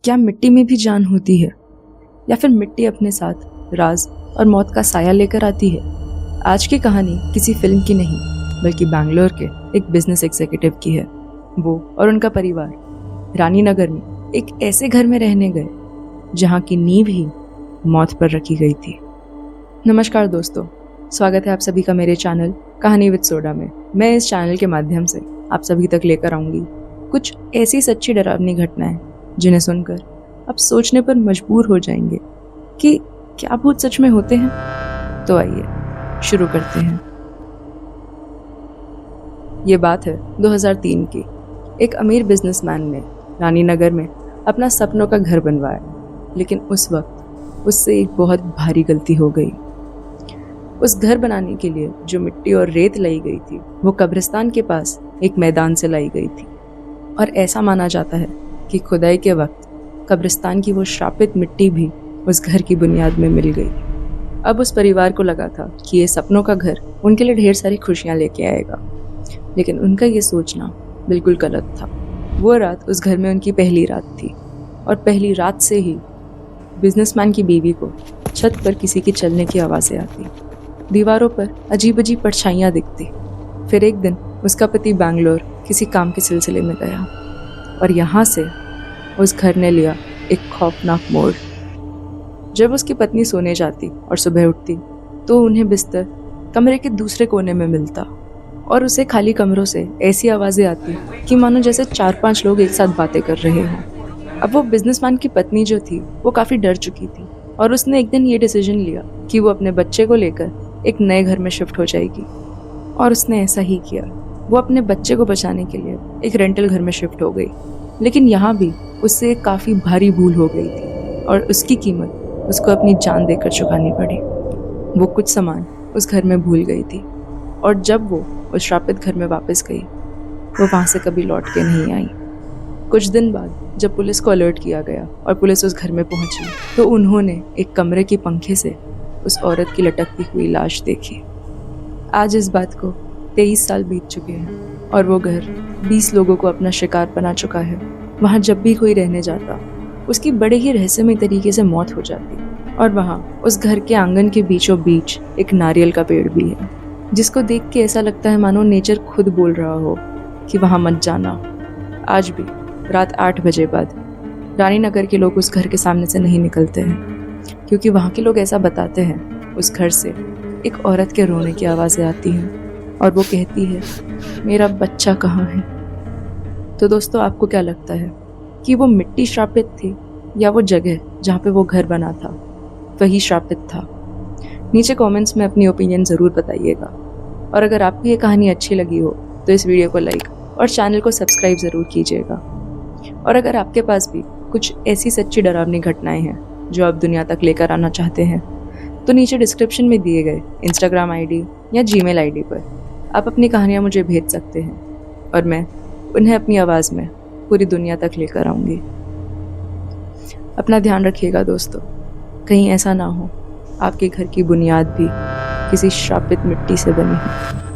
क्या मिट्टी में भी जान होती है, या फिर मिट्टी अपने साथ राज और मौत का साया लेकर आती है? आज की कहानी किसी फिल्म की नहीं, बल्कि बैंगलोर के एक बिजनेस एग्जीक्यूटिव की है। वो और उनका परिवार रानी नगर में एक ऐसे घर में रहने गए जहाँ की नींव ही मौत पर रखी गई थी। नमस्कार दोस्तों, स्वागत है आप सभी का मेरे चैनल कहानी विद सोडा में। मैं इस चैनल के माध्यम से आप सभी तक लेकर आऊंगी कुछ ऐसी सच्ची डरावनी घटनाएं जिन्हें सुनकर आप सोचने पर मजबूर हो जाएंगे कि क्या भूत सच में होते हैं। तो आइए शुरू करते हैं। ये बात है 2003 की। एक अमीर बिजनेसमैन ने रानी नगर में अपना सपनों का घर बनवाया, लेकिन उस वक्त उससे एक बहुत भारी गलती हो गई। उस घर बनाने के लिए जो मिट्टी और रेत लाई गई थी वो कब्रिस्तान के पास एक मैदान से लाई गई थी, और ऐसा माना जाता है कि खुदाई के वक्त कब्रिस्तान की वो श्रापित मिट्टी भी उस घर की बुनियाद में मिल गई। अब उस परिवार को लगा था कि ये सपनों का घर उनके लिए ढेर सारी खुशियां लेके आएगा, लेकिन उनका ये सोचना बिल्कुल गलत था। वो रात उस घर में उनकी पहली रात थी, और पहली रात से ही बिजनेसमैन की बीवी को छत पर किसी की चलने की आवाज़ें आती, दीवारों पर अजीब अजीब परछाइयाँ दिखती। फिर एक दिन उसका पति बैंगलोर किसी काम के सिलसिले में गया, और यहाँ से उस घर ने लिया एक खौफनाक मोड़। जब उसकी पत्नी सोने जाती और सुबह उठती तो उन्हें बिस्तर कमरे के दूसरे कोने में मिलता, और उसे खाली कमरों से ऐसी आवाज़ें आती कि मानो जैसे 4-5 लोग एक साथ बातें कर रहे हों। अब वो बिजनेसमैन की पत्नी जो थी वो काफ़ी डर चुकी थी, और उसने एक दिन ये डिसीजन लिया कि वो अपने बच्चे को लेकर एक नए घर में शिफ्ट हो जाएगी। और उसने ऐसा ही किया। वो अपने बच्चे को बचाने के लिए एक रेंटल घर में शिफ्ट हो गई, लेकिन यहाँ भी उससे एक काफ़ी भारी भूल हो गई थी, और उसकी कीमत उसको अपनी जान देकर चुकानी पड़ी। वो कुछ सामान उस घर में भूल गई थी, और जब वो उस श्रापित घर में वापस गई वो वहाँ से कभी लौट के नहीं आई। कुछ दिन बाद जब पुलिस को अलर्ट किया गया और पुलिस उस घर में पहुंची तो उन्होंने एक कमरे की पंखे से उस औरत की लटकती हुई लाश देखी। आज इस बात को 23 साल बीत चुके हैं, और वो घर 20 लोगों को अपना शिकार बना चुका है। वहाँ जब भी कोई रहने जाता उसकी बड़े ही रहस्यमय तरीके से मौत हो जाती, और वहाँ उस घर के आंगन के बीचों बीच एक नारियल का पेड़ भी है, जिसको देख के ऐसा लगता है मानो नेचर खुद बोल रहा हो कि वहाँ मत जाना। आज भी रात 8 बजे बाद रानी नगर के लोग उस घर के सामने से नहीं निकलते हैं, क्योंकि वहाँ के लोग ऐसा बताते हैं उस घर से एक औरत के रोने की आवाज़ें आती हैं, और वो कहती है, मेरा बच्चा कहाँ है। तो दोस्तों, आपको क्या लगता है कि वो मिट्टी श्रापित थी, या वो जगह जहाँ पे वो घर बना था वही श्रापित था? नीचे कमेंट्स में अपनी ओपिनियन ज़रूर बताइएगा। और अगर आपको ये कहानी अच्छी लगी हो तो इस वीडियो को लाइक और चैनल को सब्सक्राइब ज़रूर कीजिएगा। और अगर आपके पास भी कुछ ऐसी सच्ची डरावनी घटनाएं हैं जो आप दुनिया तक लेकर आना चाहते हैं, तो नीचे डिस्क्रिप्शन में दिए गए इंस्टाग्राम आईडी या जीमेल आईडी पर आप अपनी कहानियाँ मुझे भेज सकते हैं, और मैं उन्हें अपनी आवाज़ में पूरी दुनिया तक लेकर आऊँगी। अपना ध्यान रखिएगा दोस्तों, कहीं ऐसा ना हो आपके घर की बुनियाद भी किसी श्रापित मिट्टी से बनी हो।